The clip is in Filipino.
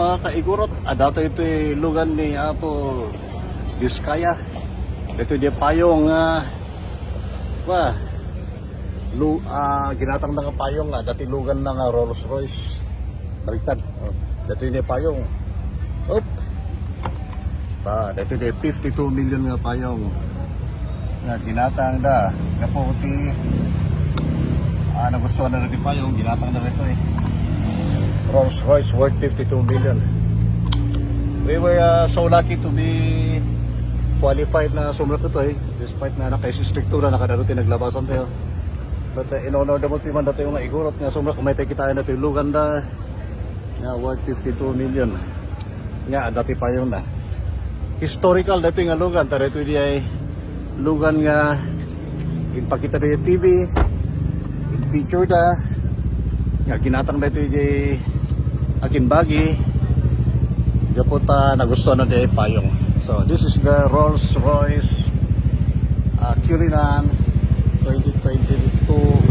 mga kaigurot. Dato ito lugan ni Apo Vizcaya. Ito di payong ginatang na payong dati lugan ng Rolls Royce. Baliktad. Dito di payong. Op. Dito di 52 million nga payong. Nga ginatang da. Kaputi. Nagustuhan na rin payong. Ginatang na rin ito Rolls Royce worth 52 million. We were so lucky to be qualified na sumrat ito despite na nakaisistriktura nakadarutin naglabasan tayo. But in honor the multi man dati yung igurot nga sumrat kumaitay kita na ito yung Luganda nga worth 52 million. Nga dati pa yun na. Historical dati nga lugan. Tara ito di ay lugan nga ipakita rin yung TV in-featured nga ginatang dito di akin bagi Japuta nagustuhan na di payong. So this is the Rolls Royce Cullinan 2022